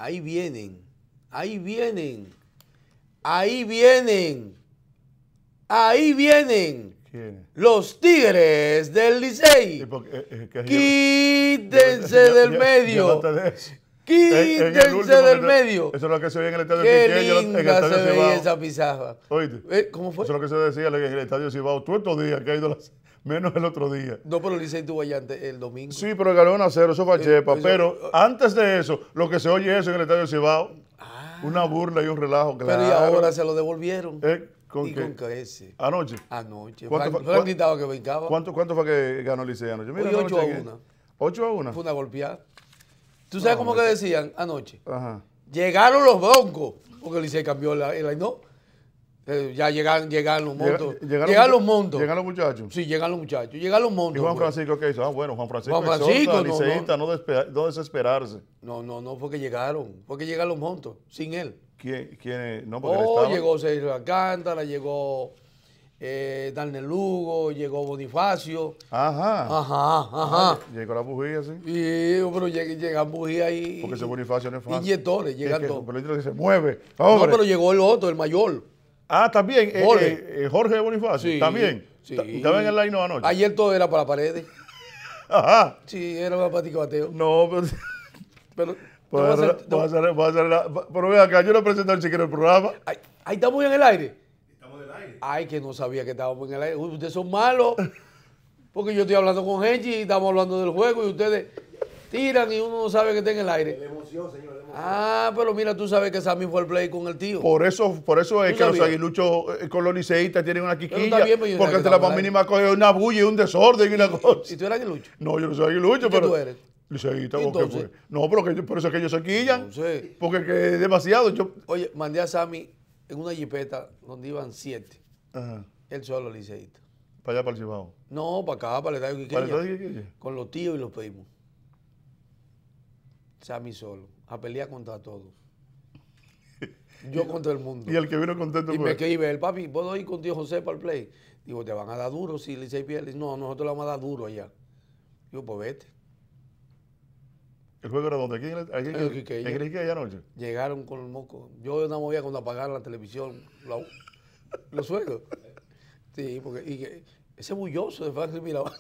Ahí vienen, ahí vienen, ahí vienen, ahí vienen. ¿Quién? Los Tigres del Licey. Quítense del medio. Quítense del medio. Eso es lo que se veía en el estadio Qué linda se veía esa pizarra. Oíste. ¿Cómo fue? Eso es lo que se decía en el estadio Cibao todos estos días, que ha ido menos el otro día. No, pero el Licey tuvo allá el domingo. Sí, pero ganó 1-0, eso fue chepa. Pero antes de eso, lo que se oye eso en el estadio Cibao, una burla y un relajo. Claro. Pero y ahora se lo devolvieron. ¿Con ¿Y qué? con qué ese? Anoche. Anoche. ¿Cuánto quitado que brincaba. ¿Cuánto fue que ganó el Licey anoche? Mira, 8-1. 8-1. Fue una golpeada. ¿Tú sabes cómo que decían anoche? Ajá. Llegaron los Broncos. Porque el Licey cambió el no. Ya llegan los montos. Llegan los montos. Llegan los muchachos. Sí, llegan los muchachos. Llegan los montos. ¿Y Juan Francisco qué hizo? Bueno, Juan Francisco no, no desesperarse. No fue que llegaron. Fue que llegan los montos. Sin él. ¿Quién? No, porque él estaba. Llegó Sergio Alcántara, llegó Darnell Lugo, llegó Bonifacio. Ajá. Llegó la bujía, sí. Pero llegan bujías y. Porque ese Bonifacio no es fácil. Inyectores, llegan todos. Pero que se mueve. No, pero llegó el otro, el mayor. También. Jorge Bonifacio. Sí, también. Sí. Estaba en el line anoche. Ayer todo era para paredes. Ajá. Sí, era una patica bateo. No, pero. Pero ve acá, yo le presenté siquiera el programa. Ahí estamos en el aire. Estamos en el aire. Ay, que no sabía que estábamos en el aire. Uy, ustedes son malos. Porque yo estoy hablando con Genchi y estamos hablando del juego y ustedes tiran y uno no sabe que está en el aire. La emoción, señor, la emoción. Pero mira, tú sabes que Sammy fue el play con el tío. Por eso es que los aguiluchos con los liceístas tienen una quiquilla. Bien, porque ante la más mínima coge una bulla y un desorden y una cosa. ¿Y tú eres aguilucho? No, yo no soy aguilucho, pero. ¿Qué tú eres? Liceísta, ¿o qué fue? No, pero por eso es que ellos se quillan. Porque que es demasiado. Oye, mandé a Sammy en una jipeta donde iban 7. Ajá. Él solo liceísta. ¿Para allá, para el Cibao? No, para acá, para el estadio Quiqueya. Con los tíos y los primos. Sammy solo. A pelear contra todos. Yo contra el mundo. Y el que vino contento fue. Y me escribe, el papi, ¿puedo ir con tío José para el play? Digo, te van a dar duro si Licey pierde. No, nosotros le vamos a dar duro allá. Digo, pues vete. ¿El juego era donde? ¿Aquí en Quiqueya anoche? Llegaron con el moco. Yo no movía cuando apagaron la televisión. Los suegros. Sí, porque ese bulloso de Franklin Mirabal.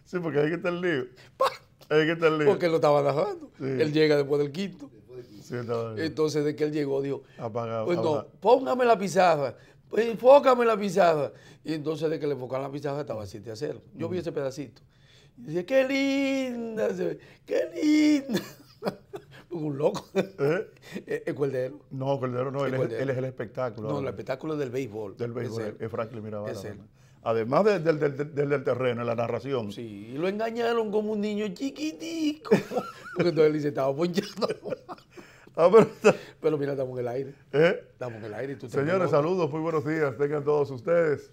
Sí, porque hay que estar el lío. Hay que estar el lío. Porque él lo estaba narrando. Sí. Él llega después del quinto. Sí, entonces, de que él llegó, dijo, apagado. Pues no, póngame la pizarra. Pues enfócame la pizarra. Y entonces de que le enfocaron la pizarra estaba 7-0. Yo vi ese pedacito. Y decía, qué linda, qué linda. Un loco. El Cordero. No, Cordero no, él es el espectáculo. No, el espectáculo es del béisbol. Del béisbol, es Franklin Mirabal. Es él. Además del terreno, en la narración. Sí, y lo engañaron como un niño chiquitico. Porque entonces él se estaba ponchando. Pero mira, estamos en el aire. Estamos en el aire. Señores, saludos, muy buenos días. Tengan todos ustedes.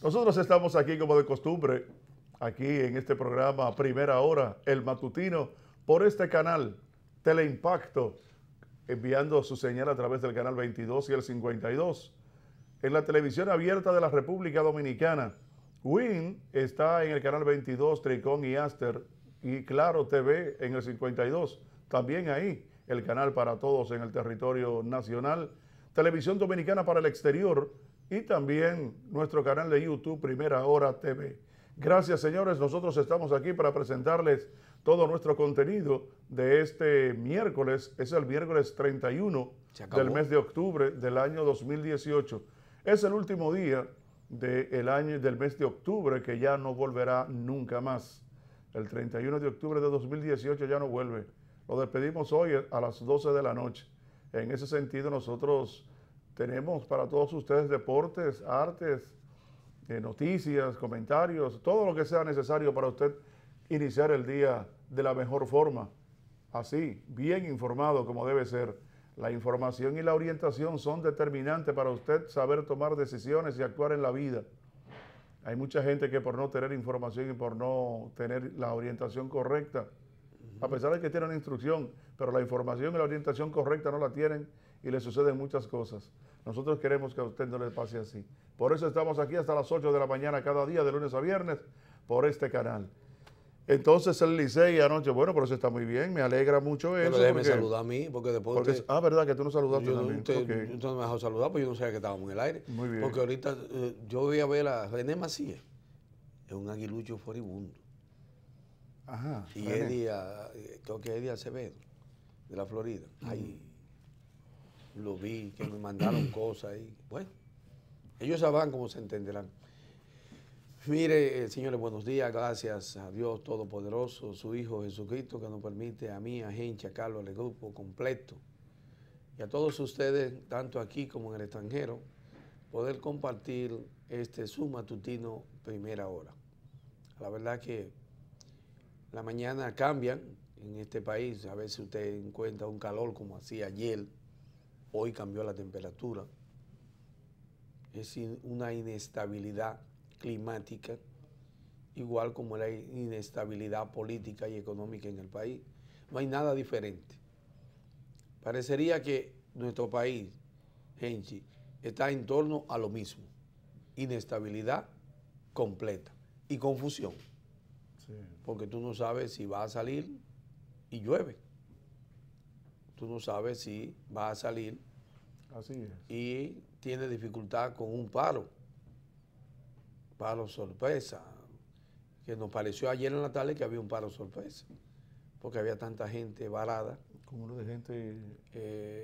Nosotros estamos aquí como de costumbre, aquí en este programa Primera Hora, el matutino, por este canal, Teleimpacto, enviando su señal a través del canal 22 y el 52. En la televisión abierta de la República Dominicana, WIN está en el canal 22, Tricón y Aster, y Claro TV en el 52. También ahí el canal para todos en el territorio nacional, Televisión Dominicana para el exterior y también nuestro canal de YouTube Primera Hora TV. Gracias, señores. Nosotros estamos aquí para presentarles todo nuestro contenido de este miércoles. Es el miércoles 31 del mes de octubre del año 2018. Es el último día del mes de octubre, que ya no volverá nunca más. El 31 de octubre de 2018 ya no vuelve. Lo despedimos hoy a las 12 de la noche. En ese sentido, nosotros tenemos para todos ustedes deportes, artes, noticias, comentarios, todo lo que sea necesario para usted iniciar el día de la mejor forma. Así, bien informado como debe ser. La información y la orientación son determinantes para usted saber tomar decisiones y actuar en la vida. Hay mucha gente que por no tener información y por no tener la orientación correcta, a pesar de que tienen instrucción, pero la información y la orientación correcta no la tienen y le suceden muchas cosas. Nosotros queremos que a usted no le pase así. Por eso estamos aquí hasta las 8 de la mañana cada día, de lunes a viernes, por este canal. Entonces el Licey anoche, bueno, pero eso está muy bien, me alegra mucho eso. Pero déjeme saludar a mí, porque después verdad que tú no saludaste también. Okay. Usted no me dejó saludar, pues yo no sabía que estábamos en el aire. Muy bien. Porque ahorita yo voy a ver a René Macías, es un aguilucho furibundo. Ajá. Y Eddie, creo que Eddie Acevedo, de la Florida. Ahí lo vi, que me mandaron cosas y bueno, ellos sabrán cómo se entenderán. Mire, señores, buenos días, gracias a Dios Todopoderoso, su Hijo Jesucristo, que nos permite a mí, a Genchi, a Carlos, al grupo completo, y a todos ustedes, tanto aquí como en el extranjero, poder compartir su matutino primera hora. La verdad que la mañana cambian en este país, a veces usted encuentra un calor como hacía ayer, hoy cambió la temperatura, es una inestabilidad climática, igual como la inestabilidad política y económica en el país. No hay nada diferente. Parecería que nuestro país, Genchi, está en torno a lo mismo. Inestabilidad completa y confusión. Sí. Porque tú no sabes si va a salir y llueve. Tú no sabes si va a salir. Así es. Y tiene dificultad con un paro sorpresa, que nos pareció ayer en la tarde que había un paro sorpresa, porque había tanta gente varada. Como lo de gente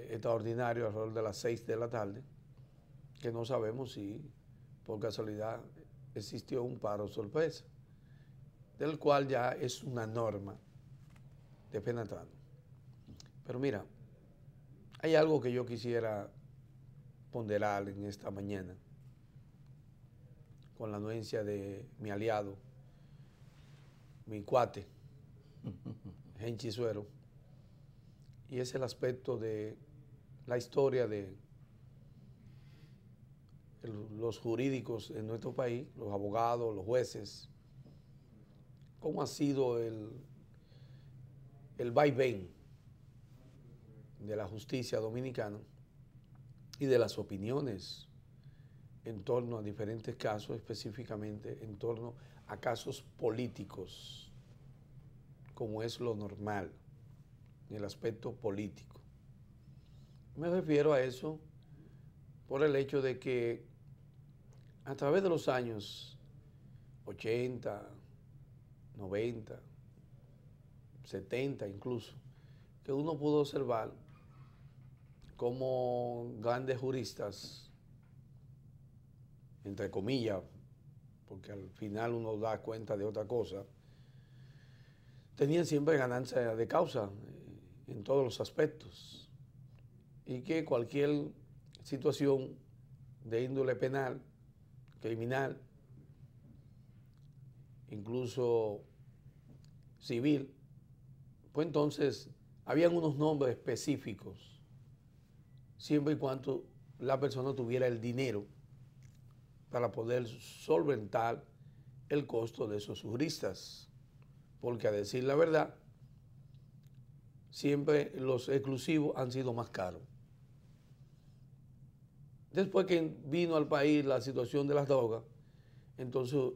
extraordinario alrededor de las 6 de la tarde, que no sabemos si por casualidad existió un paro sorpresa, del cual ya es una norma de penetrando. Pero mira, hay algo que yo quisiera ponderar en esta mañana, con la anuencia de mi aliado, mi cuate, Genchi Suero, y es el aspecto de la historia de los jurídicos en nuestro país, los abogados, los jueces, cómo ha sido el vaivén de la justicia dominicana y de las opiniones en torno a diferentes casos, específicamente en torno a casos políticos, como es lo normal, en el aspecto político. Me refiero a eso por el hecho de que a través de los años 80, 90, 70 incluso, que uno pudo observar cómo grandes juristas, entre comillas, porque al final uno da cuenta de otra cosa, tenían siempre ganancia de causa en todos los aspectos, y que cualquier situación de índole penal, criminal, incluso civil, pues entonces habían unos nombres específicos, siempre y cuando la persona tuviera el dinero para poder solventar el costo de esos juristas. Porque a decir la verdad, siempre los exclusivos han sido más caros. Después que vino al país la situación de las drogas, entonces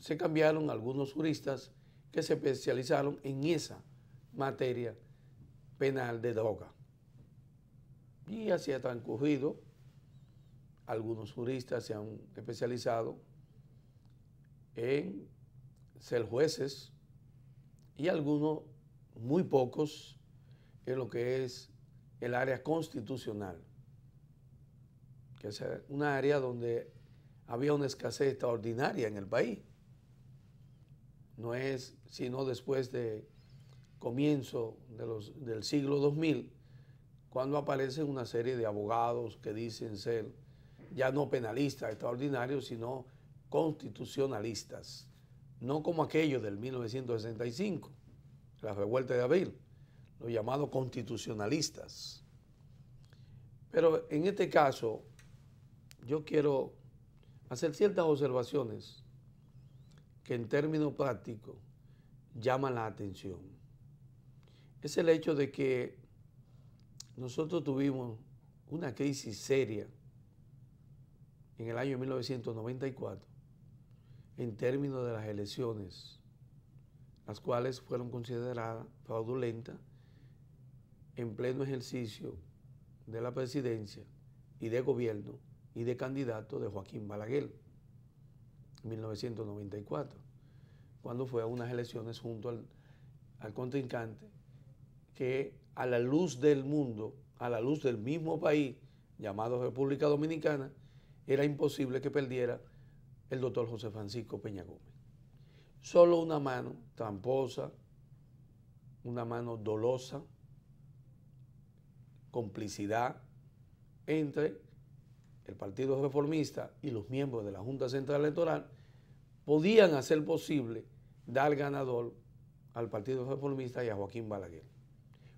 se cambiaron algunos juristas que se especializaron en esa materia penal de droga. Y así ha transcurrido. Algunos juristas se han especializado en ser jueces y algunos, muy pocos, en lo que es el área constitucional, que es una área donde había una escasez extraordinaria en el país. No es sino después de comienzo del siglo 2000, cuando aparecen una serie de abogados que dicen ser ya no penalistas extraordinarios, sino constitucionalistas, no como aquellos del 1965, la revuelta de abril, los llamados constitucionalistas. Pero en este caso, yo quiero hacer ciertas observaciones que en términos prácticos llaman la atención. Es el hecho de que nosotros tuvimos una crisis seria en el año 1994 en términos de las elecciones las cuales fueron consideradas fraudulentas en pleno ejercicio de la presidencia y de gobierno y de candidato de Joaquín Balaguer en 1994, cuando fue a unas elecciones junto al contrincante que a la luz del mundo, a la luz del mismo país llamado República Dominicana, era imposible que perdiera el doctor José Francisco Peña Gómez. Solo una mano tramposa, una mano dolosa, complicidad entre el Partido Reformista y los miembros de la Junta Central Electoral podían hacer posible dar ganador al Partido Reformista y a Joaquín Balaguer.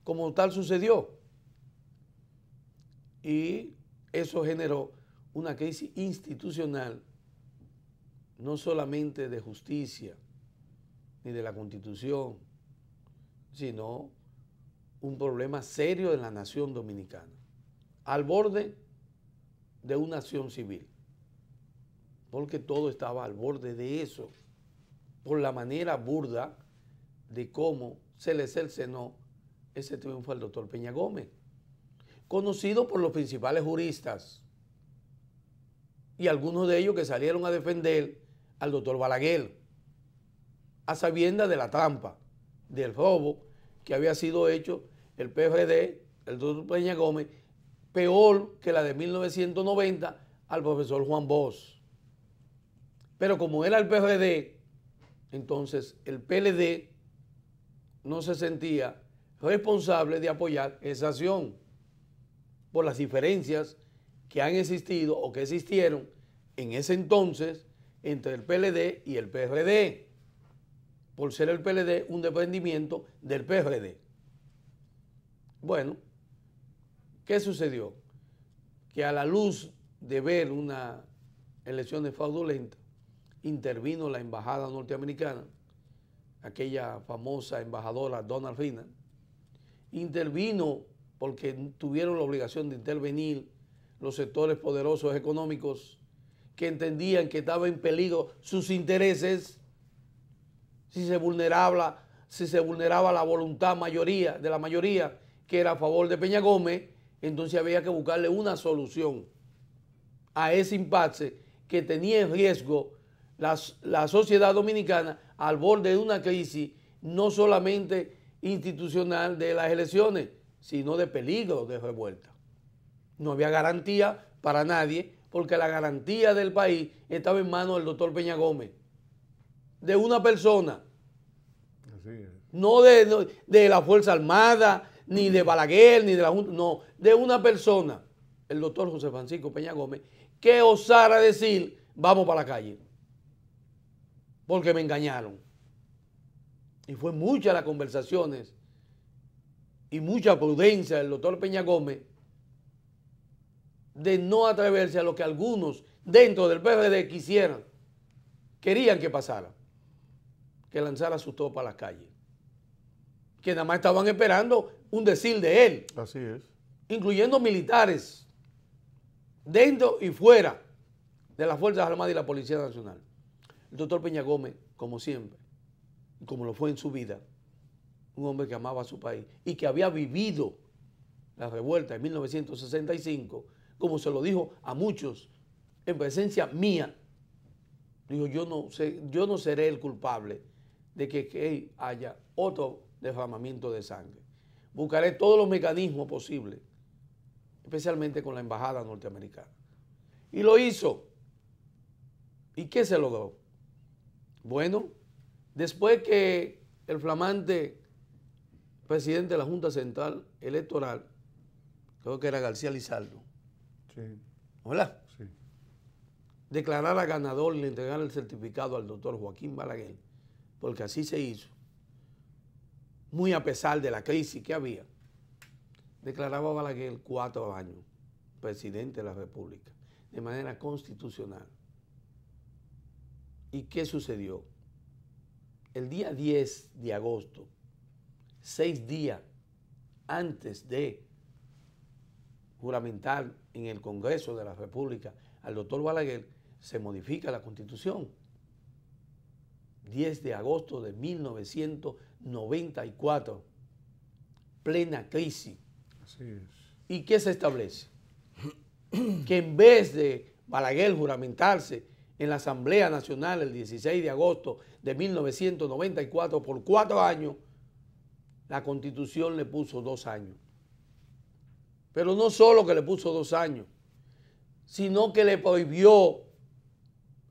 Como tal sucedió. Y eso generó una crisis institucional, no solamente de justicia ni de la Constitución, sino un problema serio en la nación dominicana, al borde de una acción civil, porque todo estaba al borde de eso, por la manera burda de cómo se le cercenó ese triunfo al doctor Peña Gómez, conocido por los principales juristas y algunos de ellos que salieron a defender al doctor Balaguer, a sabiendas de la trampa, del robo que había sido hecho el PRD, el doctor Peña Gómez, peor que la de 1990 al profesor Juan Bosch. Pero como era el PRD, entonces el PLD no se sentía responsable de apoyar esa acción por las diferencias que han existido o que existieron en ese entonces entre el PLD y el PRD, por ser el PLD un desprendimiento del PRD. Bueno, ¿qué sucedió? Que a la luz de ver una elecciones fraudulentas, intervino la embajada norteamericana, aquella famosa embajadora Donald Rina, intervino porque tuvieron la obligación de intervenir los sectores poderosos económicos que entendían que estaba en peligro sus intereses si se vulneraba la voluntad de la mayoría que era a favor de Peña Gómez. Entonces había que buscarle una solución a ese impasse que tenía en riesgo la sociedad dominicana al borde de una crisis no solamente institucional de las elecciones, sino de peligro de revuelta. No había garantía para nadie porque la garantía del país estaba en manos del doctor Peña Gómez, de una persona, así es, no de la Fuerza Armada, ni de Balaguer, ni de la Junta, no, de una persona, el doctor José Francisco Peña Gómez, que osara decir, vamos para la calle, porque me engañaron. Y fue muchas las conversaciones y mucha prudencia del doctor Peña Gómez de no atreverse a lo que algunos dentro del PRD querían que pasara, que lanzara sus tropas a las calles, que nada más estaban esperando un decir de él. Así es. Incluyendo militares, dentro y fuera de las Fuerzas Armadas y la Policía Nacional. El doctor Peña Gómez, como siempre, como lo fue en su vida, un hombre que amaba a su país y que había vivido la revuelta en 1965, como se lo dijo a muchos en presencia mía, dijo, yo no seré el culpable de que haya otro derramamiento de sangre. Buscaré todos los mecanismos posibles, especialmente con la embajada norteamericana. Y lo hizo. ¿Y qué se logró? Bueno, después que el flamante presidente de la Junta Central Electoral, creo que era García Lizardo, Sí. ¿verdad? Sí. Declarara ganador y le entregara el certificado al doctor Joaquín Balaguer, porque así se hizo, muy a pesar de la crisis que había, declaraba a Balaguer 4 años presidente de la República, de manera constitucional. ¿Y qué sucedió? El día 10 de agosto, 6 días antes de juramentar en el Congreso de la República al doctor Balaguer, se modifica la Constitución. 10 de agosto de 1994, plena crisis. Así es. ¿Y qué se establece? Que en vez de Balaguer juramentarse en la Asamblea Nacional el 16 de agosto de 1994 por 4 años, la Constitución le puso 2 años. Pero no solo que le puso 2 años, sino que le prohibió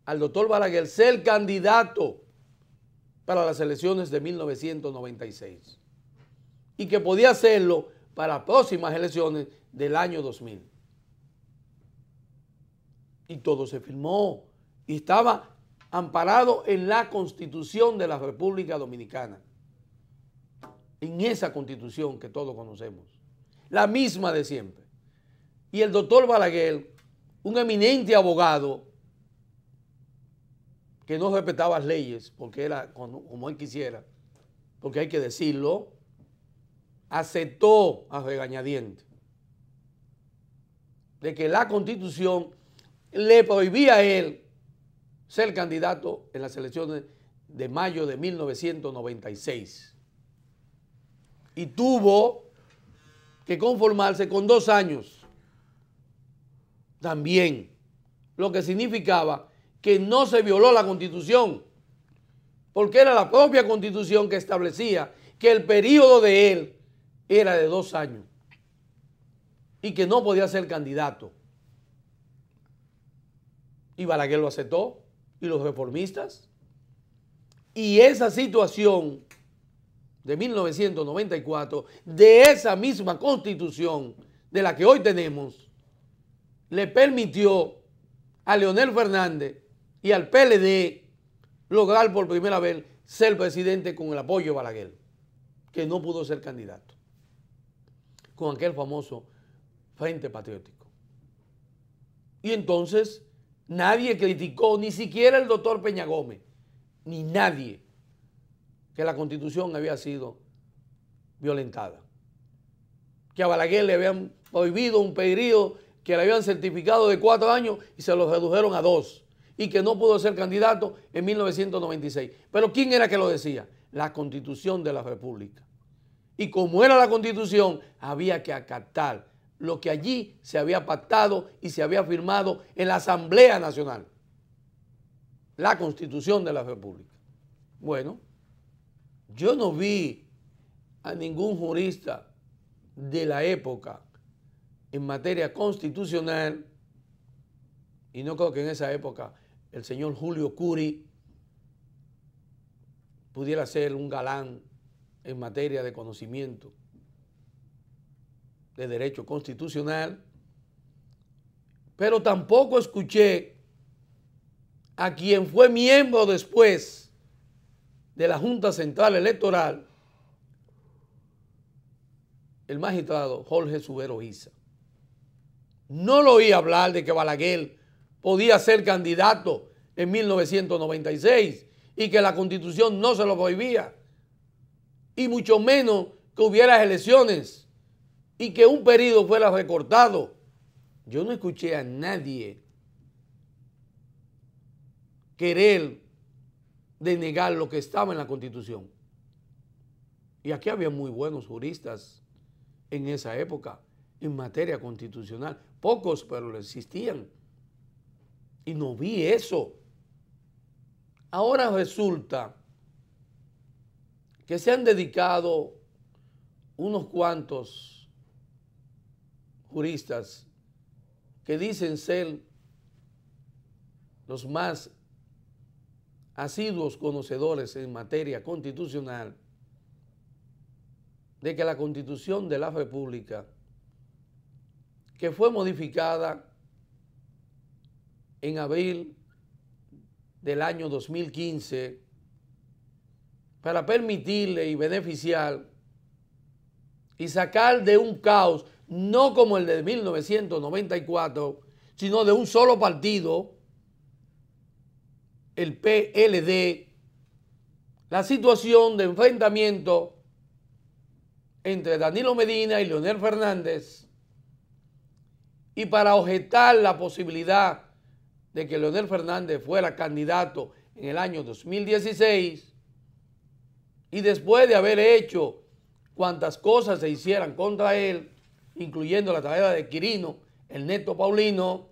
al doctor Balaguer ser candidato para las elecciones de 1996 y que podía hacerlo para las próximas elecciones del año 2000. Y todo se firmó y estaba amparado en la Constitución de la República Dominicana, en esa Constitución que todos conocemos, la misma de siempre. Y el doctor Balaguer, un eminente abogado que no respetaba las leyes porque era como él quisiera, porque hay que decirlo, aceptó a regañadientes de que la Constitución le prohibía a él ser candidato en las elecciones de mayo de 1996. Y tuvo que conformarse con 2 años también, lo que significaba que no se violó la Constitución, porque era la propia Constitución que establecía que el periodo de él era de 2 años y que no podía ser candidato. Y Balaguer lo aceptó, y los reformistas. Y esa situación de 1994, de esa misma Constitución de la que hoy tenemos, le permitió a Leonel Fernández y al PLD lograr por primera vez ser presidente con el apoyo de Balaguer, que no pudo ser candidato, con aquel famoso Frente Patriótico. Y entonces nadie criticó, ni siquiera el doctor Peña Gómez, ni nadie, que la Constitución había sido violentada, que a Balaguer le habían prohibido un periodo que le habían certificado de 4 años y se lo redujeron a 2, y que no pudo ser candidato en 1996. Pero ¿quién era que lo decía? La Constitución de la República. Y como era la Constitución, había que acatar lo que allí se había pactado y se había firmado en la Asamblea Nacional, la Constitución de la República. Bueno, yo no vi a ningún jurista de la época en materia constitucional, y no creo que en esa época el señor Julio Curi pudiera ser un galán en materia de conocimiento de derecho constitucional, pero tampoco escuché a quien fue miembro después de la Junta Central Electoral, el magistrado Jorge Subero Isa. No lo oí hablar de que Balaguer podía ser candidato en 1996 y que la Constitución no se lo prohibía, y mucho menos que hubiera elecciones y que un periodo fuera recortado. Yo no escuché a nadie querer denegar lo que estaba en la Constitución. Y aquí había muy buenos juristas en esa época en materia constitucional. Pocos, pero existían. Y no vi eso. Ahora resulta que se han dedicado unos cuantos juristas que dicen ser los más asiduos conocedores en materia constitucional de que la Constitución de la República, que fue modificada en abril del año 2015 para permitirle y beneficiar y sacar de un caos, no como el de 1994, sino de un solo partido, el PLD, la situación de enfrentamiento entre Danilo Medina y Leonel Fernández, y para objetar la posibilidad de que Leonel Fernández fuera candidato en el año 2016 y después de haber hecho cuantas cosas se hicieran contra él, incluyendo la tragedia de Quirino, el Neto Paulino,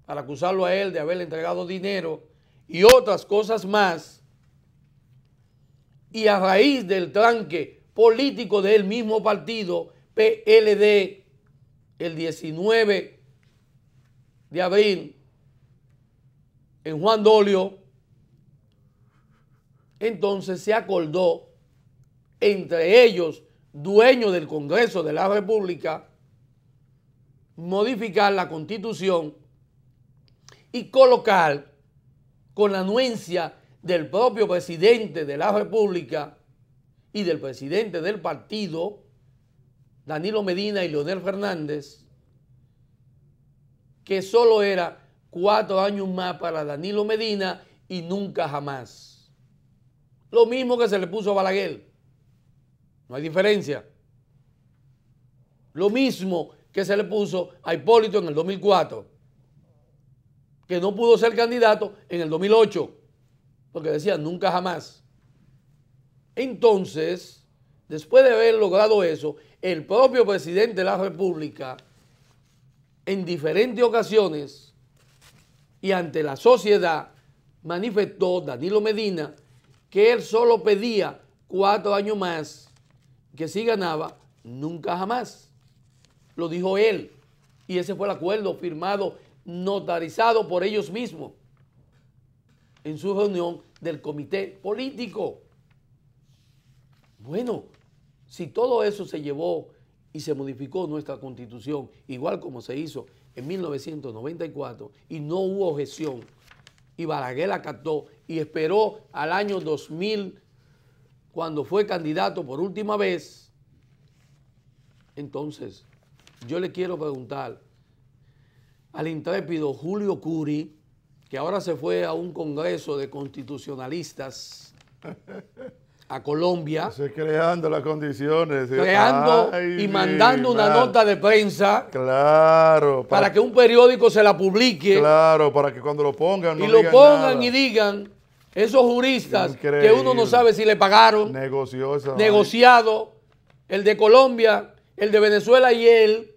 para acusarlo a él de haberle entregado dinero y otras cosas más, y a raíz del tranque político del mismo partido, PLD, el 19 de abril, en Juan Dolio, entonces se acordó entre ellos, dueños del Congreso de la República, modificar la Constitución y colocar, con la anuencia del propio presidente de la República y del presidente del partido, Danilo Medina y Leonel Fernández, que solo era 4 años más para Danilo Medina y nunca jamás. Lo mismo que se le puso a Balaguer. No hay diferencia. Lo mismo que se le puso a Hipólito en el 2004, que no pudo ser candidato en el 2008, porque decía nunca jamás. Entonces, después de haber logrado eso, el propio presidente de la República, en diferentes ocasiones y ante la sociedad, manifestó, Danilo Medina, que él solo pedía 4 años más, que si ganaba, nunca jamás. Lo dijo él. Y ese fue el acuerdo firmado, notarizado por ellos mismos en su reunión del comité político. Bueno, si todo eso se llevó y se modificó nuestra Constitución, igual como se hizo en 1994, y no hubo objeción, y Balaguer acató y esperó al año 2000, cuando fue candidato por última vez, entonces yo le quiero preguntar al intrépido Julio Curi, que ahora se fue a un congreso de constitucionalistas a Colombia. Creando las condiciones. Creando y mandando una nota de prensa. Claro. Para que un periódico se la publique. Claro, para que cuando lo pongan no y lo digan pongan nada. Y digan, esos juristas Increíble. que uno no sabe si le pagaron. Negociado. El de Colombia, el de Venezuela y él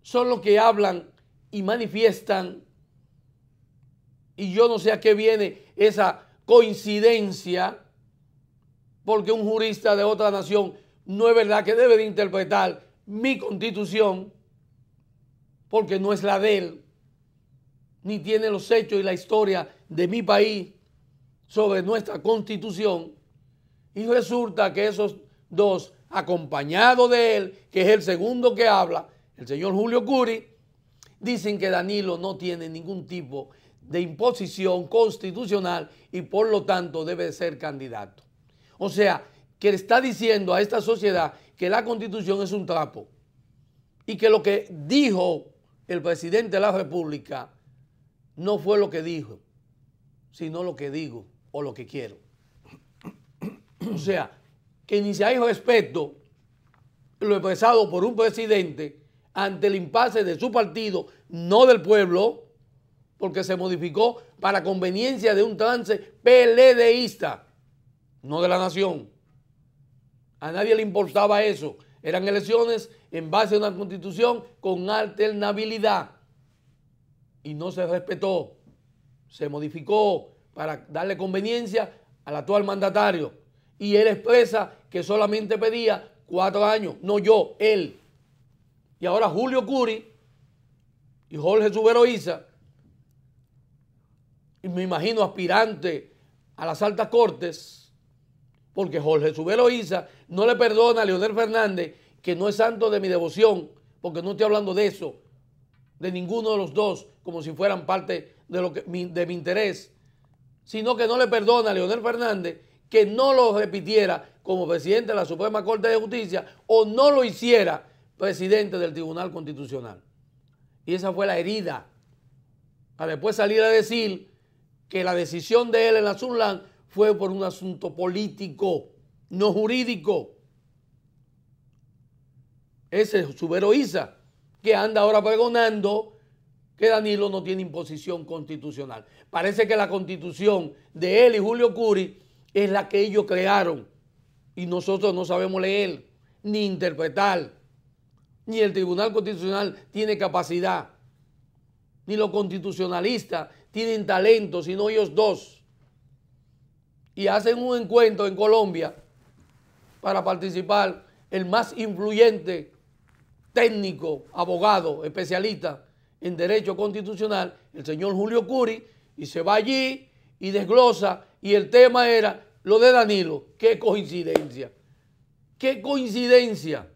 son los que hablan y manifiestan. Y yo no sé a qué viene esa coincidencia, porque un jurista de otra nación no es verdad que debe de interpretar mi Constitución, porque no es la de él, ni tiene los hechos y la historia de mi país sobre nuestra Constitución. Y resulta que esos dos, acompañados de él, que es el segundo que habla, el señor Julio Curi, dicen que Danilo no tiene ningún tipo de imposición constitucional y por lo tanto debe ser candidato. O sea, que le está diciendo a esta sociedad que la Constitución es un trapo y que lo que dijo el presidente de la República no fue lo que dijo, sino lo que digo o lo que quiero. O sea, que ni si hay respeto lo expresado por un presidente ante el impasse de su partido, no del pueblo, porque se modificó para conveniencia de un trance PLDista, no de la nación. A nadie le importaba eso. Eran elecciones en base a una constitución con alternabilidad. Y no se respetó. Se modificó para darle conveniencia al actual mandatario. Y él expresa que solamente pedía 4 años. No yo, él. Y ahora Julio Curi y Jorge Subero Isa, y me imagino aspirante a las altas cortes, porque Jorge Subero Isa no le perdona a Leonel Fernández, que no es santo de mi devoción, porque no estoy hablando de eso, de ninguno de los dos, como si fueran parte de mi interés, sino que no le perdona a Leonel Fernández que no lo repitiera como presidente de la Suprema Corte de Justicia o no lo hiciera presidente del Tribunal Constitucional. Y esa fue la herida, para después salir a decir que la decisión de él en la Sunland fue por un asunto político, no jurídico. Ese es Subero Isa, que anda ahora pregonando que Danilo no tiene imposición constitucional. Parece que la constitución de él y Julio Curi es la que ellos crearon y nosotros no sabemos leer ni interpretar, ni el Tribunal Constitucional tiene capacidad, ni los constitucionalistas tienen talento, sino ellos dos. Y hacen un encuentro en Colombia para participar el más influyente técnico, abogado, especialista en derecho constitucional, el señor Julio Curi, y se va allí y desglosa, y el tema era lo de Danilo. ¡Qué coincidencia! ¡Qué coincidencia!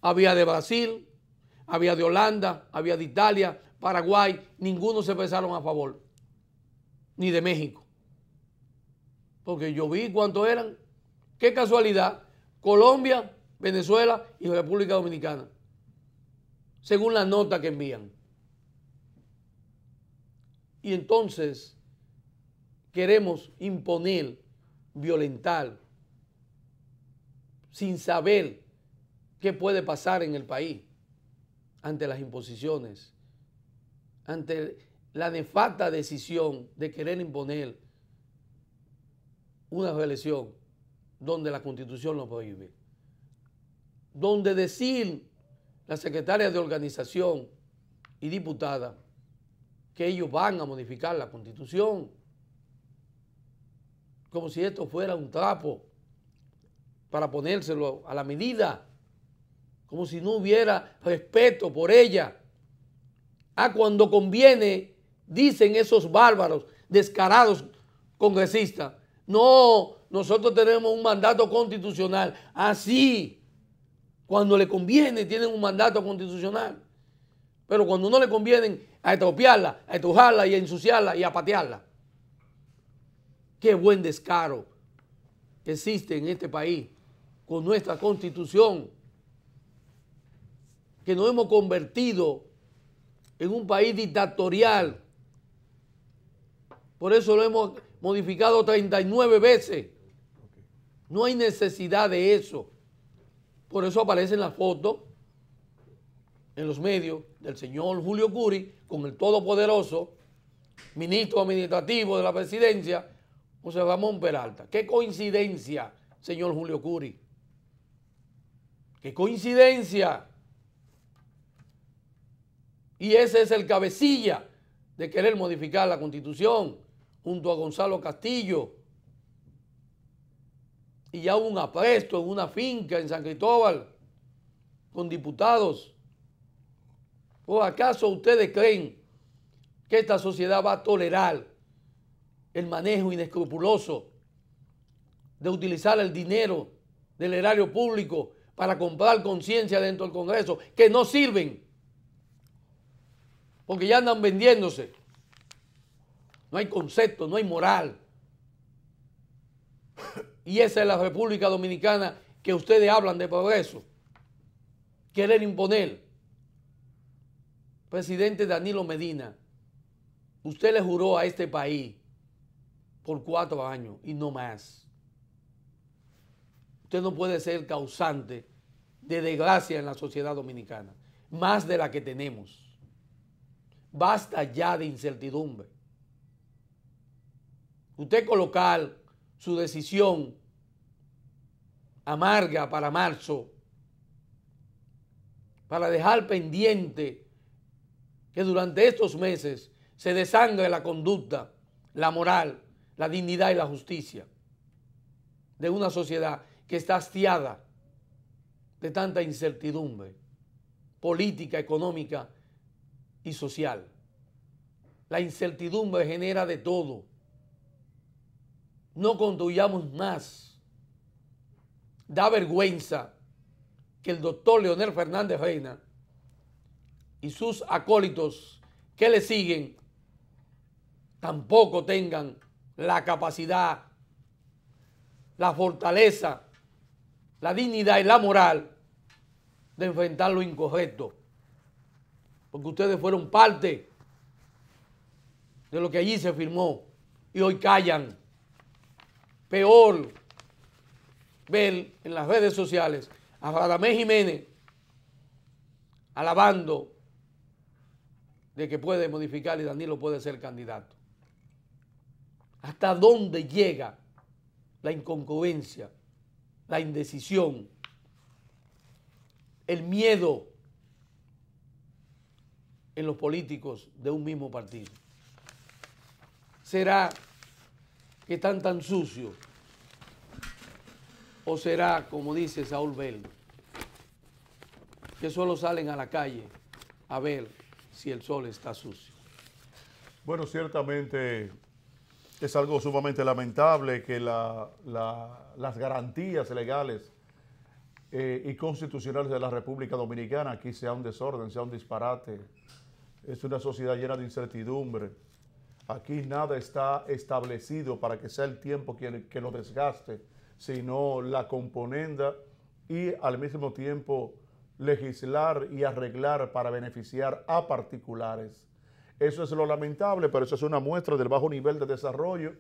Había de Brasil, había de Holanda, había de Italia, Paraguay, ninguno se expresaron a favor, ni de México. Porque yo vi cuántos eran. ¡Qué casualidad! Colombia, Venezuela y República Dominicana, según la nota que envían. Y entonces queremos imponer, violentar, sin saber qué puede pasar en el país ante las imposiciones, ante la nefasta decisión de querer imponer una reelección donde la Constitución lo prohíbe, donde decir la secretaria de organización y diputada que ellos van a modificar la Constitución, como si esto fuera un trapo para ponérselo a la medida, como si no hubiera respeto por ella. Cuando conviene, dicen esos bárbaros, descarados congresistas, no, nosotros tenemos un mandato constitucional. Así, cuando le conviene, tienen un mandato constitucional. Pero cuando no le conviene, a estropearla, a estrujarla y a ensuciarla y a patearla. Qué buen descaro existe en este país con nuestra Constitución, que nos hemos convertido en un país dictatorial. Por eso lo hemos modificado 39 veces. No hay necesidad de eso. Por eso aparecen las fotos en los medios del señor Julio Curi con el todopoderoso ministro administrativo de la presidencia, José Ramón Peralta. ¡Qué coincidencia, señor Julio Curi! ¡Qué coincidencia! Y ese es el cabecilla de querer modificar la Constitución junto a Gonzalo Castillo. Y ya hubo un apresto en una finca en San Cristóbal con diputados. ¿O acaso ustedes creen que esta sociedad va a tolerar el manejo inescrupuloso de utilizar el dinero del erario público para comprar conciencia dentro del Congreso que no sirven? Porque ya andan vendiéndose. No hay concepto, no hay moral. Y esa es la República Dominicana que ustedes hablan de progreso. Quieren imponer. Presidente Danilo Medina, usted le juró a este país por 4 años y no más. Usted no puede ser causante de desgracia en la sociedad dominicana, más de la que tenemos. Basta ya de incertidumbre. Usted colocar su decisión amarga para marzo, para dejar pendiente que durante estos meses se desangre la conducta, la moral, la dignidad y la justicia de una sociedad que está hastiada de tanta incertidumbre política, económica y social. La incertidumbre genera de todo. No construyamos más. Da vergüenza que el doctor Leonel Fernández Reina y sus acólitos que le siguen tampoco tengan la capacidad, la fortaleza, la dignidad y la moral de enfrentar lo incorrecto. Porque ustedes fueron parte de lo que allí se firmó y hoy callan. Peor ver en las redes sociales a Radamés Jiménez alabando de que puede modificar y Danilo puede ser candidato. ¿Hasta dónde llega la incongruencia, la indecisión, el miedo en los políticos de un mismo partido? ¿Será que están tan sucios? ¿O será, como dice Saúl Bell, que solo salen a la calle a ver si el sol está sucio? Bueno, ciertamente es algo sumamente lamentable que las garantías legales y constitucionales de la República Dominicana aquí sea un desorden, sea un disparate. Es una sociedad llena de incertidumbre. Aquí nada está establecido para que sea el tiempo que lo desgaste, sino la componenda y al mismo tiempo legislar y arreglar para beneficiar a particulares. Eso es lo lamentable, pero eso es una muestra del bajo nivel de desarrollo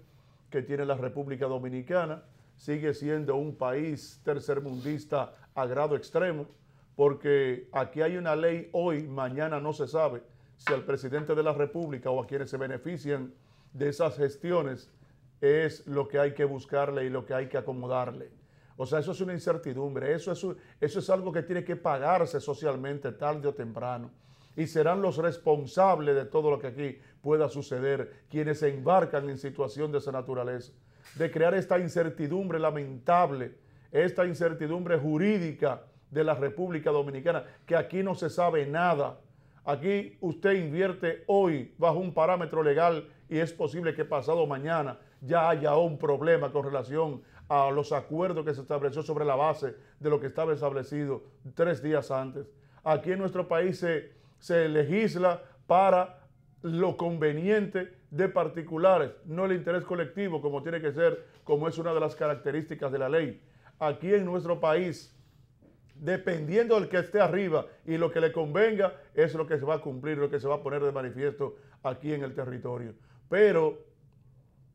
que tiene la República Dominicana. Sigue siendo un país tercermundista a grado extremo, porque aquí hay una ley hoy, mañana no se sabe si al presidente de la República o a quienes se benefician de esas gestiones es lo que hay que buscarle y lo que hay que acomodarle. O sea, eso es una incertidumbre, eso es algo que tiene que pagarse socialmente tarde o temprano. Y serán los responsables de todo lo que aquí pueda suceder, quienes se embarcan en situación de esa naturaleza, de crear esta incertidumbre lamentable, esta incertidumbre jurídica de la República Dominicana, que aquí no se sabe nada. Aquí usted invierte hoy bajo un parámetro legal y es posible que pasado mañana ya haya un problema con relación a los acuerdos que se estableció sobre la base de lo que estaba establecido 3 días antes. Aquí en nuestro país se legisla para lo conveniente de particulares, no el interés colectivo como tiene que ser, como es una de las características de la ley. Aquí en nuestro país, dependiendo del que esté arriba y lo que le convenga, es lo que se va a cumplir, lo que se va a poner de manifiesto aquí en el territorio. Pero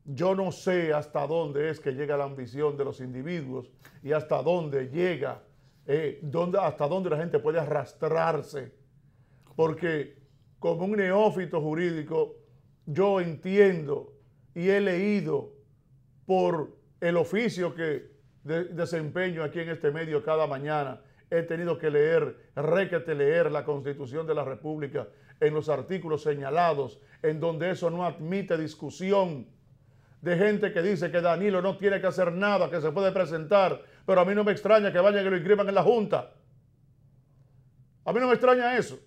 yo no sé hasta dónde es que llega la ambición de los individuos y hasta dónde llega, hasta dónde la gente puede arrastrarse. Porque como un neófito jurídico, yo entiendo y he leído por el oficio que desempeño aquí en este medio cada mañana. He tenido que leer la Constitución de la República en los artículos señalados, en donde eso no admite discusión, de gente que dice que Danilo no tiene que hacer nada, que se puede presentar, pero a mí no me extraña que vayan y lo inscriban en la Junta. A mí no me extraña eso.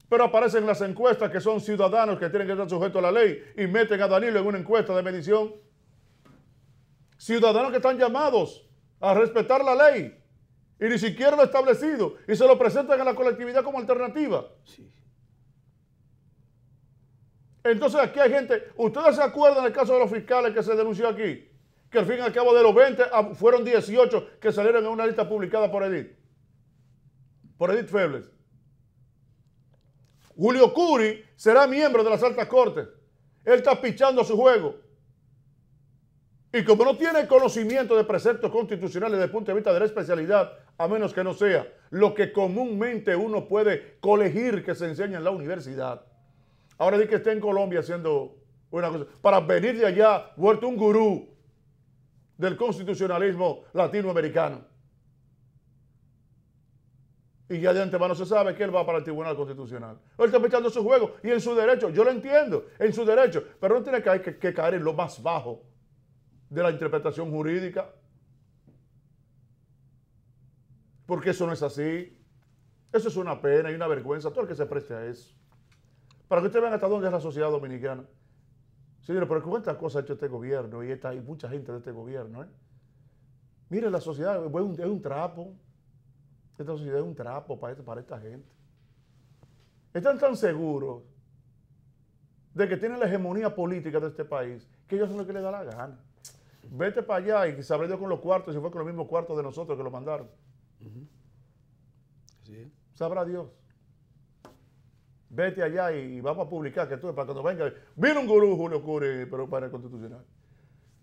Pero aparecen las encuestas que son ciudadanos que tienen que estar sujetos a la ley y meten a Danilo en una encuesta de medición. Ciudadanos que están llamados a respetar la ley y ni siquiera lo establecido y se lo presentan a la colectividad como alternativa. Sí. Entonces aquí hay gente, ¿ustedes se acuerdan del caso de los fiscales que se denunció aquí? Que al fin y al cabo de los 20 fueron 18 que salieron en una lista publicada por Edith Febles. Julio Curi será miembro de las altas cortes. Él está pichando a su juego. Y como no tiene conocimiento de preceptos constitucionales desde el punto de vista de la especialidad, a menos que no sea lo que comúnmente uno puede colegir que se enseña en la universidad. Ahora di que está en Colombia haciendo una cosa, para venir de allá, vuelto un gurú del constitucionalismo latinoamericano. Y ya de antemano se sabe que él va para el Tribunal Constitucional. Él está echando su juego y en su derecho, yo lo entiendo, en su derecho, pero no tiene que caer en lo más bajo de la interpretación jurídica. Porque eso no es así. Eso es una pena y una vergüenza, todo el que se preste a eso. Para que ustedes vean hasta dónde es la sociedad dominicana. Señores, pero cuántas cosas ha hecho este gobierno y hay mucha gente de este gobierno. Mire, la sociedad es un trapo. Esta sociedad es un trapo para esta gente. Están tan seguros de que tienen la hegemonía política de este país que ellos hacen lo que les da la gana. Vete para allá y sabré Dios con los cuartos, si fue con los mismos cuartos de nosotros que lo mandaron. Sí. Sabrá Dios. Vete allá y vamos a publicar que tú, para cuando venga, vino un gurú, Julio Curi, pero para el constitucional.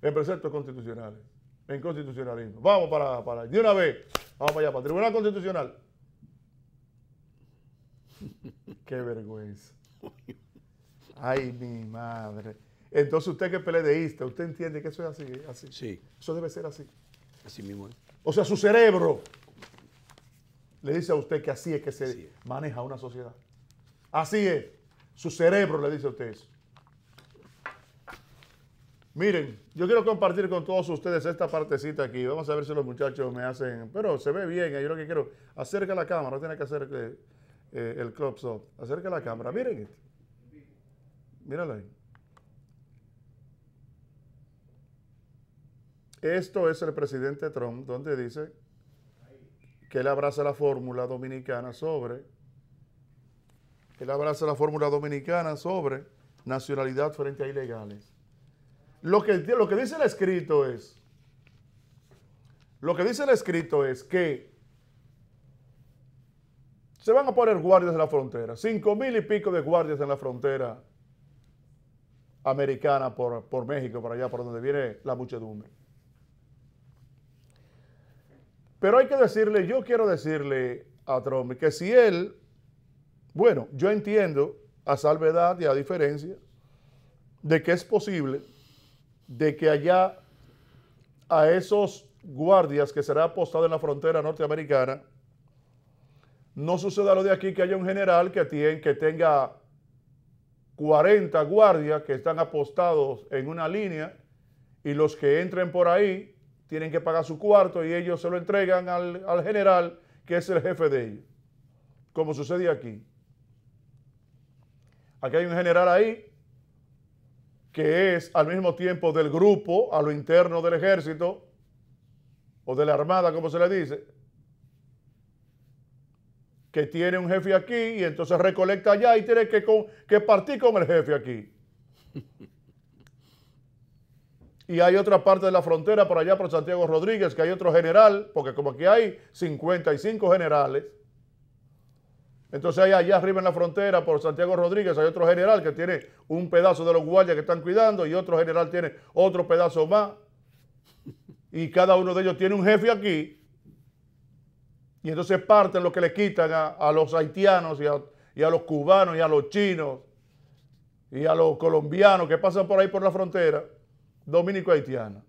En preceptos constitucionales, en constitucionalismo. Vamos para de una vez, vamos para allá, para el Tribunal Constitucional. Qué vergüenza. Ay, mi madre. Entonces usted que es PLDista, ¿usted entiende que eso es así? Así? Sí. Eso debe ser así. Así mismo es. O sea, su cerebro le dice a usted que así es que se maneja una sociedad. Así es. Su cerebro le dice a usted eso. Miren, yo quiero compartir con todos ustedes esta partecita aquí. Vamos a ver si los muchachos me hacen... Pero se ve bien, yo lo que quiero... Acerca la cámara, no tiene que hacer el close up. Acerca la cámara, miren esto. Míralo ahí. Esto es el presidente Trump, donde dice que él abraza la fórmula dominicana sobre... Él abraza la fórmula dominicana sobre nacionalidad frente a ilegales. Lo que dice el escrito es, que se van a poner guardias en la frontera, 5,000 y pico de guardias en la frontera americana por México, por allá, por donde viene la muchedumbre. Pero hay que decirle, yo quiero decirle a Trump que si él, bueno, yo entiendo a salvedad y a diferencia de que es posible de que allá a esos guardias que será apostado en la frontera norteamericana no suceda lo de aquí, que haya un general que tenga 40 guardias que están apostados en una línea y los que entren por ahí tienen que pagar su cuarto y ellos se lo entregan al general que es el jefe de ellos, como sucede aquí. Aquí hay un general ahí que es al mismo tiempo del grupo a lo interno del ejército o de la armada, como se le dice, que tiene un jefe aquí y entonces recolecta allá y tiene que partir con el jefe aquí. Y hay otra parte de la frontera por allá por Santiago Rodríguez, que hay otro general, porque como aquí hay 55 generales, entonces allá arriba en la frontera por Santiago Rodríguez hay otro general que tiene un pedazo de los guardias que están cuidando y otro general tiene otro pedazo más. Y cada uno de ellos tiene un jefe aquí. Y entonces parten lo que le quitan a los haitianos y a los cubanos y a los chinos y a los colombianos que pasan por ahí por la frontera dominico-haitiana.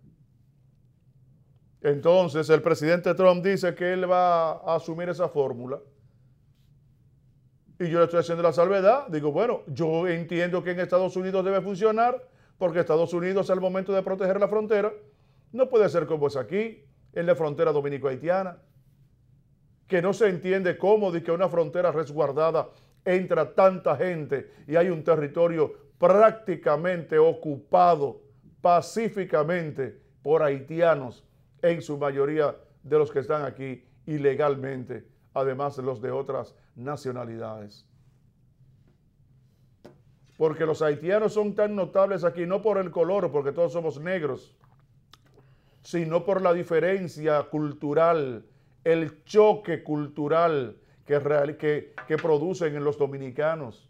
Entonces el presidente Trump dice que él va a asumir esa fórmula. Y yo le estoy haciendo la salvedad. Digo, bueno, yo entiendo que en Estados Unidos debe funcionar porque Estados Unidos al momento de proteger la frontera no puede ser como es aquí, en la frontera dominico-haitiana, que no se entiende cómo de que una frontera resguardada entra tanta gente y hay un territorio prácticamente ocupado pacíficamente por haitianos, en su mayoría de los que están aquí ilegalmente, además de los de otras nacionalidades. Porque los haitianos son tan notables aquí, no por el color, porque todos somos negros, sino por la diferencia cultural, el choque cultural que producen en los dominicanos.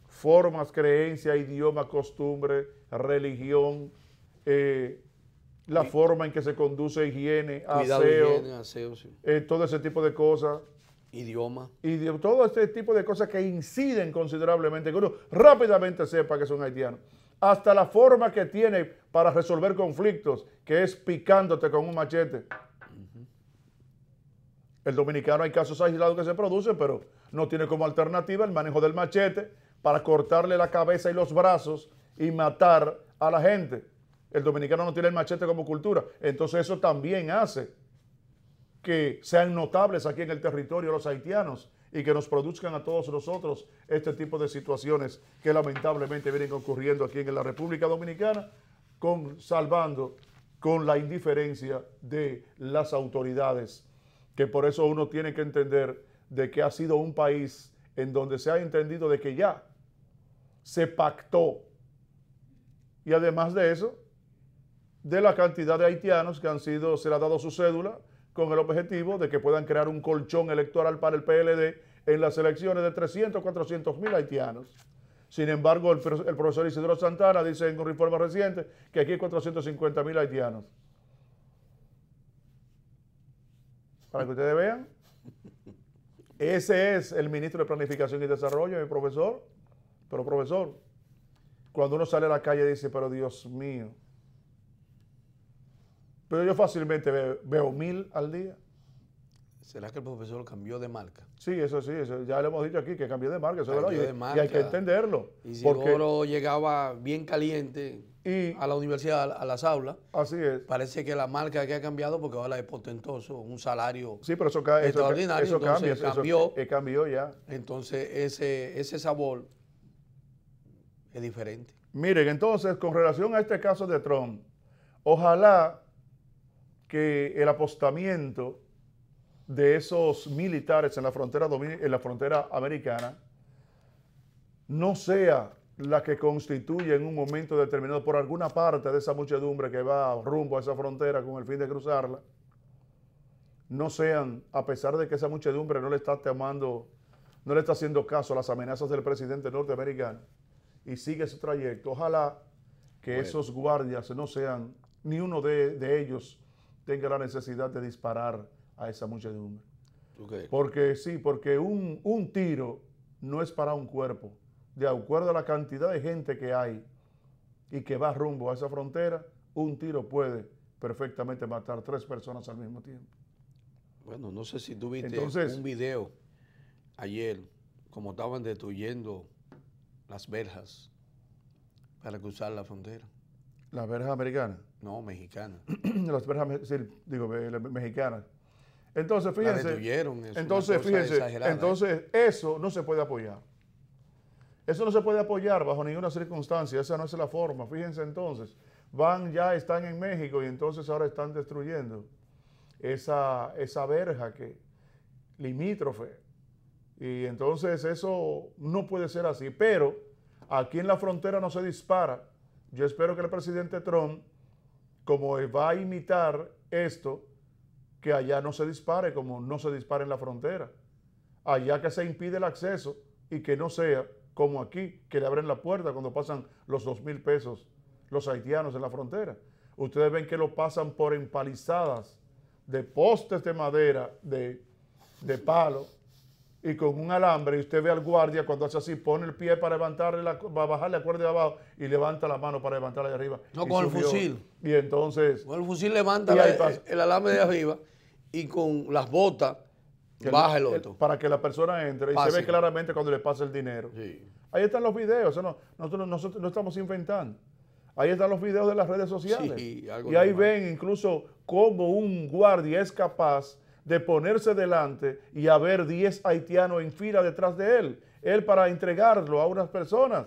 Formas, creencias, idioma, costumbre, religión, la forma en que se conduce higiene, aseo, sí. Todo ese tipo de cosas. Idioma. Y todo este tipo de cosas que inciden considerablemente, que uno rápidamente sepa que son haitianos. Hasta la forma que tiene para resolver conflictos, que es picándote con un machete. El dominicano hay casos aislados que se producen, pero no tiene como alternativa el manejo del machete para cortarle la cabeza y los brazos y matar a la gente. El dominicano no tiene el machete como cultura. Entonces eso también hace que sean notables aquí en el territorio los haitianos y que nos produzcan a todos nosotros este tipo de situaciones que lamentablemente vienen ocurriendo aquí en la República Dominicana, salvando con la indiferencia de las autoridades, que por eso uno tiene que entender de que ha sido un país en donde se ha entendido de que ya se pactó, y además de eso, de la cantidad de haitianos que se le ha dado su cédula con el objetivo de que puedan crear un colchón electoral para el PLD en las elecciones de 300, 400 mil haitianos. Sin embargo, el profesor Isidro Santana dice en un informe reciente que aquí hay 450 mil haitianos. Para que ustedes vean, ese es el ministro de Planificación y Desarrollo, mi profesor, Pero profesor, cuando uno sale a la calle dice, pero Dios mío. Pero yo fácilmente veo 1000 al día. ¿Será que el profesor cambió de marca? Sí, eso ya le hemos dicho aquí que cambió de marca, eso es Cambió verdad, de marca. y hay que entenderlo. Isidoro llegaba bien caliente a la universidad, a las aulas. Así es. Parece que la marca que ha cambiado porque ahora es portentoso, un salario sí, pero extraordinario. Eso entonces, cambia, cambió ya. Entonces ese sabor es diferente. Miren, entonces, con relación a este caso de Trump, ojalá que el apostamiento de esos militares en la frontera americana no sea la que constituye en un momento determinado por alguna parte de esa muchedumbre que va rumbo a esa frontera con el fin de cruzarla, no sean, a pesar de que esa muchedumbre no le está haciendo caso a las amenazas del presidente norteamericano y sigue su trayecto, ojalá que esos guardias no sean, ni uno de ellos tenga la necesidad de disparar a esa muchedumbre. Okay. Porque un tiro no es para un cuerpo. De acuerdo a la cantidad de gente que hay y que va rumbo a esa frontera, un tiro puede perfectamente matar 3 personas al mismo tiempo. Bueno, no sé si tú viste un video ayer, como estaban destruyendo las verjas para cruzar la frontera. ¿Las verjas americanas? No, mexicanas. Las verjas, sí, digo, mexicanas. Entonces, fíjense, entonces eso no se puede apoyar. Eso no se puede apoyar bajo ninguna circunstancia, esa no es la forma. Fíjense entonces, están en México y entonces ahora están destruyendo esa verja limítrofe. Y entonces eso no puede ser así. Pero aquí en la frontera no se dispara. Yo espero que el presidente Trump, como va a imitar esto, que allá no se dispare como no se dispara en la frontera. Allá que se impide el acceso y que no sea como aquí, que le abren la puerta cuando pasan los 2,000 pesos los haitianos en la frontera. Ustedes ven que lo pasan por empalizadas de postes de madera, de palo, y con un alambre, y usted ve al guardia cuando hace así, pone el pie para bajarle la cuerda de abajo y levanta la mano para levantarla de arriba. No, con el fusil. Y entonces... Con el fusil levanta el alambre de arriba y con las botas baja el otro. Para que la persona entre y se ve claramente cuando le pasa el dinero. Sí. Ahí están los videos, nosotros no estamos inventando. Ahí están los videos de las redes sociales. Sí, y ahí ven incluso cómo un guardia es capaz de ponerse delante y haber 10 haitianos en fila detrás de él para entregarlo a unas personas.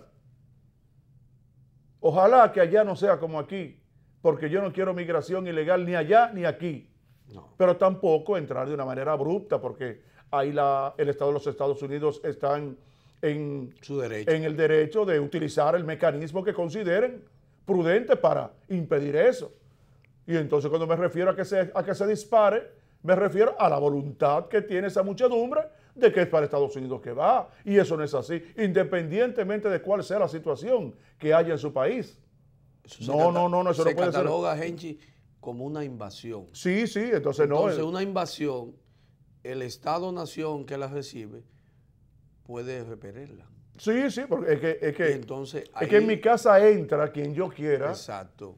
Ojalá que allá no sea como aquí, porque yo no quiero migración ilegal ni allá ni aquí. No. Pero tampoco entrar de una manera abrupta, porque ahí el Estado de los Estados Unidos están en el derecho de utilizar el mecanismo que consideren prudente para impedir eso. Y entonces cuando me refiero a que se dispare, me refiero a la voluntad que tiene esa muchedumbre de que es para Estados Unidos que va. Y eso no es así, independientemente de cuál sea la situación que haya en su país. Eso no puede ser. Se cataloga, Henchi, como una invasión. Sí, entonces no. Entonces una invasión, el Estado-nación que la recibe puede repelerla. Sí, porque es que en mi casa entra quien yo quiera. Exacto.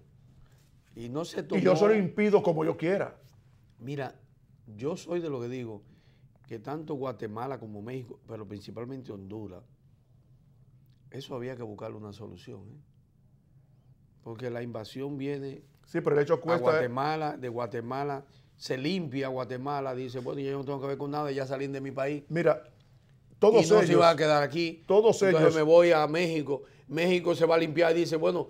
Y no se tomó, y yo se lo impido como yo quiera. Mira, yo soy de lo que digo, que tanto Guatemala como México, pero principalmente Honduras, eso había que buscarle una solución. Porque la invasión viene pero el hecho cuesta, a Guatemala, de Guatemala, se limpia Guatemala, dice, bueno, yo no tengo que ver con nada, ya salí de mi país. Mira, todos y no ellos se iban a quedar aquí. Todos entonces ellos. Me voy a México. México se va a limpiar y dice, bueno,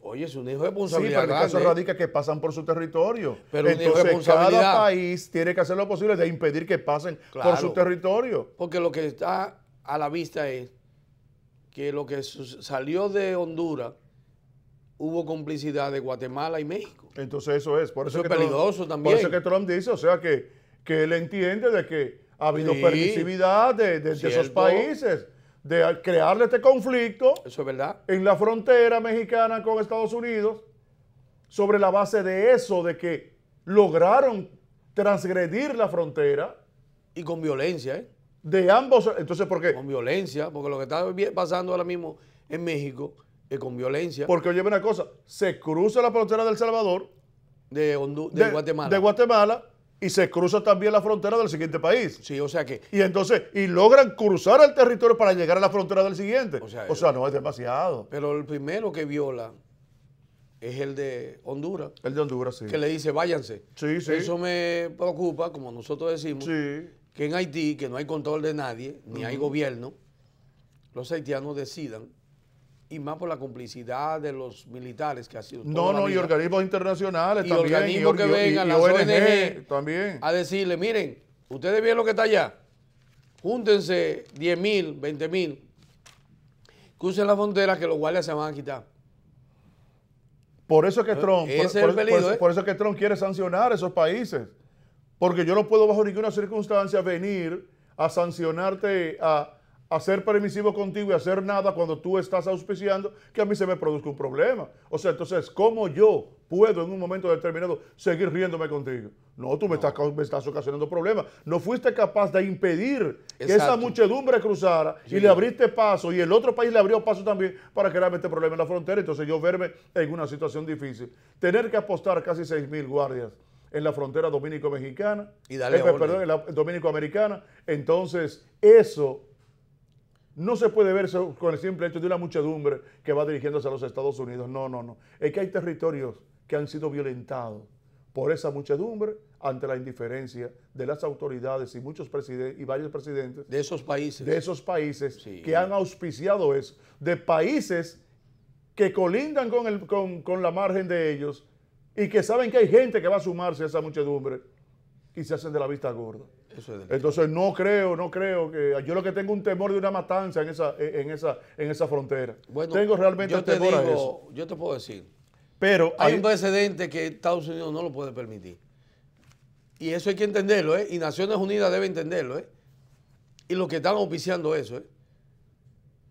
oye, es una irresponsabilidad. Sí, pero el caso radica que pasan por su territorio. Pero entonces cada país tiene que hacer lo posible de impedir que pasen por su territorio. Porque lo que está a la vista es que lo que salió de Honduras hubo complicidad de Guatemala y México. Entonces eso es. Por eso es peligroso también. Por eso que Trump dice, o sea, que él entiende de que ha habido permisividad de esos países, de crearle este conflicto. Eso es verdad. En la frontera mexicana con Estados Unidos, sobre la base de eso, de que lograron transgredir la frontera. Y con violencia, de ambos. Entonces, ¿por qué? Con violencia, porque lo que está pasando ahora mismo en México es con violencia. Porque oye una cosa, se cruza la frontera de El Salvador, de Guatemala. De Guatemala, y se cruza también la frontera del siguiente país. Sí, o sea que... Y entonces, y logran cruzar el territorio para llegar a la frontera del siguiente. O sea, no es demasiado. Pero el primero que viola es el de Honduras. El de Honduras, sí. Que le dice, váyanse. Sí, sí. Eso me preocupa, como nosotros decimos, sí. que en Haití, que no hay control de nadie, ni hay gobierno, los haitianos decidan, y más por la complicidad de los militares que ha sido toda la vida, y organismos internacionales y también. Organismos que vengan, las ONG también. A decirle, miren, ustedes ven lo que está allá, júntense 10,000, 20,000, crucen la frontera que los guardias se van a quitar. Por eso es que Trump, por eso es que Trump quiere sancionar a esos países. Porque yo no puedo bajo ninguna circunstancia venir a sancionarte, a ser permisivo contigo y hacer nada cuando tú estás auspiciando que a mí se me produzca un problema. O sea, entonces, ¿cómo yo puedo en un momento determinado seguir riéndome contigo? No, tú me estás ocasionando problemas. No fuiste capaz de impedir que esa muchedumbre cruzara y le abriste paso y el otro país le abrió paso también para crear este problema en la frontera. Entonces yo verme en una situación difícil. Tener que apostar casi 6,000 guardias en la frontera dominico-mexicana, perdón, en la dominico-americana. Entonces, eso no se puede ver con el simple hecho de una muchedumbre que va dirigiéndose a los Estados Unidos. No, no, no. Es que hay territorios que han sido violentados por esa muchedumbre ante la indiferencia de las autoridades y muchos presidentes y varios presidentes de esos países, sí, que han auspiciado eso, de países que colindan con la margen de ellos y que saben que hay gente que va a sumarse a esa muchedumbre y se hacen de la vista gorda. Entonces no creo que yo lo que tengo un temor de una matanza en esa frontera. Bueno, tengo realmente temor a eso. Yo te puedo decir, pero hay un precedente que Estados Unidos no lo puede permitir. Y eso hay que entenderlo, y Naciones Unidas debe entenderlo, y los que están auspiciando eso,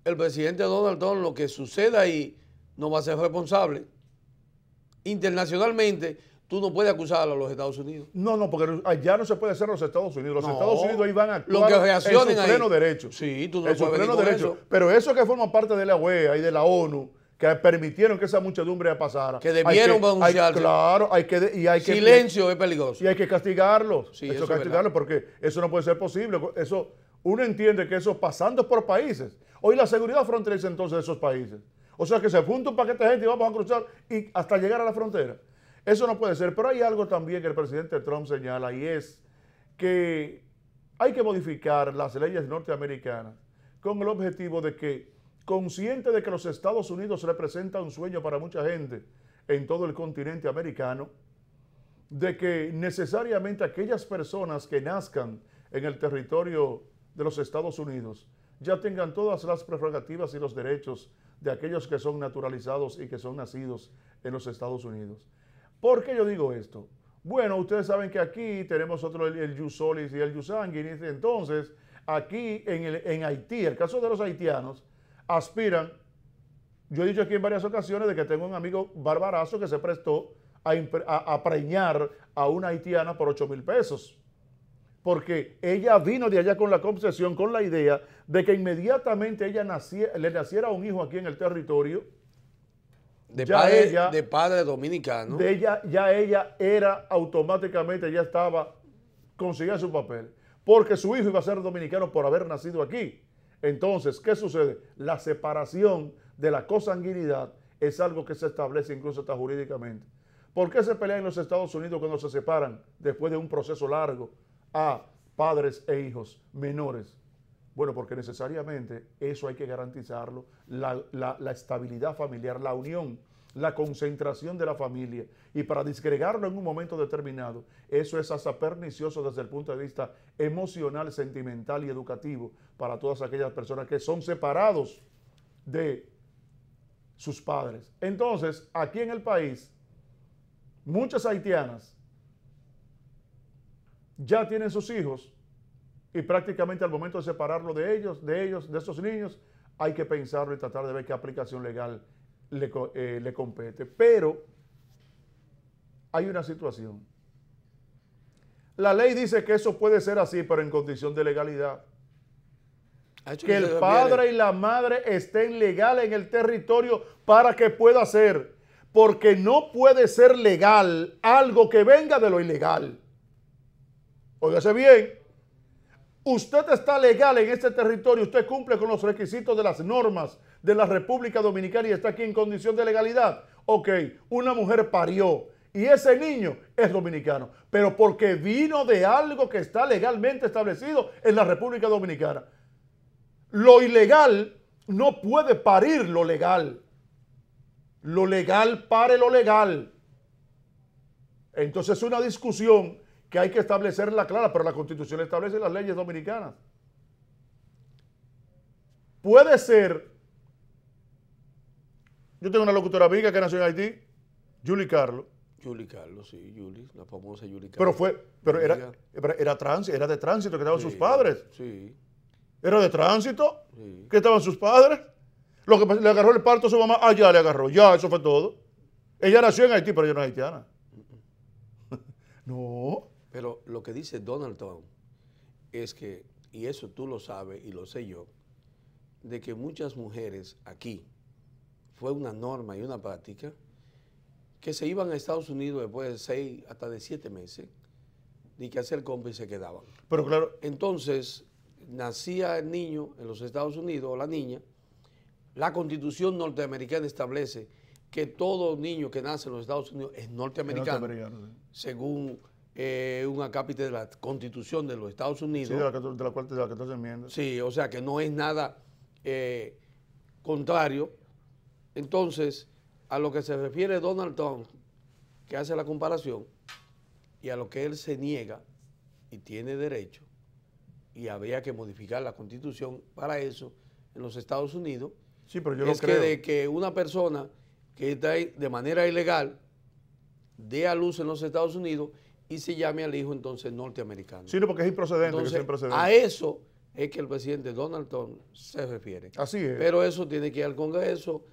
el presidente Donald Trump, lo que suceda ahí no va a ser responsable. Internacionalmente, tú no puedes acusar a los Estados Unidos. No, porque allá no se puede hacer los Estados Unidos. Los Estados Unidos iban a actuar en su pleno derecho. Sí, tú no puedes venir con eso. Pero eso que forma parte de la OEA y de la ONU, que permitieron que esa muchedumbre pasara. Que debieron pronunciarse. Claro, silencio es peligroso. Y hay que castigarlos. Sí, eso castigarlos porque eso no puede ser posible. Uno entiende que eso pasando por países. Hoy la seguridad fronteriza entonces de esos países. O sea que se junta un paquete de gente y vamos a cruzar y hasta llegar a la frontera. Eso no puede ser. Pero hay algo también que el presidente Trump señala y es que hay que modificar las leyes norteamericanas con el objetivo de que, consciente de que los Estados Unidos representa un sueño para mucha gente en todo el continente americano, de que necesariamente aquellas personas que nazcan en el territorio de los Estados Unidos ya tengan todas las prerrogativas y los derechos de aquellos que son naturalizados y que son nacidos en los Estados Unidos. ¿Por qué yo digo esto? Bueno, ustedes saben que aquí tenemos el jus solis y el jus sanguinis. Entonces, aquí en Haití, el caso de los haitianos, aspiran, yo he dicho aquí en varias ocasiones de que tengo un amigo barbarazo que se prestó a preñar a una haitiana por 8,000 pesos. Porque ella vino de allá con la concepción, con la idea de que inmediatamente le naciera un hijo aquí en el territorio. De padre dominicano. Ya ella era automáticamente, ya estaba, conseguía su papel. Porque su hijo iba a ser dominicano por haber nacido aquí. Entonces, ¿qué sucede? La separación de la consanguinidad es algo que se establece incluso hasta jurídicamente. ¿Por qué se pelean en los Estados Unidos cuando se separan después de un proceso largo a padres e hijos menores? Bueno, porque necesariamente eso hay que garantizarlo, la estabilidad familiar, la unión, la concentración de la familia. Y para disgregarlo en un momento determinado, eso es hasta pernicioso desde el punto de vista emocional, sentimental y educativo para todas aquellas personas que son separados de sus padres. Entonces, aquí en el país, muchas haitianas ya tienen sus hijos y prácticamente al momento de separarlo de esos niños, hay que pensarlo y tratar de ver qué aplicación legal le compete. Pero hay una situación. La ley dice que eso puede ser así, pero en condición de legalidad. que el padre y la madre estén legales en el territorio para que pueda ser. Porque no puede ser legal algo que venga de lo ilegal. Óigase bien. Usted está legal en este territorio, usted cumple con los requisitos de las normas de la República Dominicana y está aquí en condición de legalidad. Ok, una mujer parió y ese niño es dominicano, pero porque vino de algo que está legalmente establecido en la República Dominicana. Lo ilegal no puede parir lo legal. Lo legal pare lo legal. Entonces es una discusión que hay que establecerla clara, pero la Constitución establece las leyes dominicanas. Puede ser, yo tengo una locutora amiga que nació en Haití, Julie Carlos. Julie Carlos, sí, Julie, la famosa Julie Carlos. Pero era de tránsito que estaban sus padres. Sí. Era de tránsito que estaban sus padres. Lo que le agarró el parto a su mamá, ya le agarró, ya, eso fue todo. Ella nació en Haití, pero ella no es haitiana. No. Pero lo que dice Donald Trump es que, y eso tú lo sabes y lo sé yo, de que muchas mujeres aquí, fue una norma y una práctica, que se iban a Estados Unidos después de 6 hasta de 7 meses, y que hacer compra y se quedaban. Pero claro. Entonces, nacía el niño en los Estados Unidos, o la niña, la Constitución norteamericana establece que todo niño que nace en los Estados Unidos es norteamericano, según un acápite de la Constitución de los Estados Unidos. Sí, de la 14 enmienda. Sí, o sea que no es nada contrario. Entonces, a lo que se refiere Donald Trump, que hace la comparación, y a lo que él se niega y tiene derecho, y habría que modificar la Constitución para eso en los Estados Unidos, sí, pero yo es que de que una persona que está ahí de manera ilegal dé a luz en los Estados Unidos y se llame al hijo entonces norteamericano. Sí, no, porque es improcedente. Entonces, que sea improcedente. A eso es que el presidente Donald Trump se refiere. Así es. Pero eso tiene que ir al Congreso,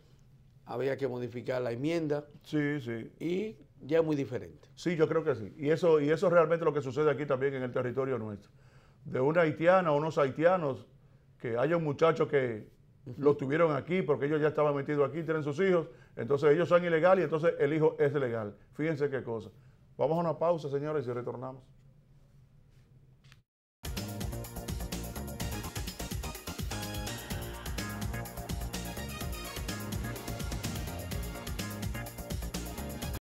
había que modificar la enmienda. Sí, sí. Y ya es muy diferente. Sí, yo creo que sí. Y eso es realmente lo que sucede aquí también en el territorio nuestro. De una haitiana o unos haitianos, que haya un muchacho que lo tuvieron aquí porque ellos ya estaban metidos aquí, tienen sus hijos, entonces ellos son ilegales y entonces el hijo es legal. Fíjense qué cosa. Vamos a una pausa, señores, y retornamos.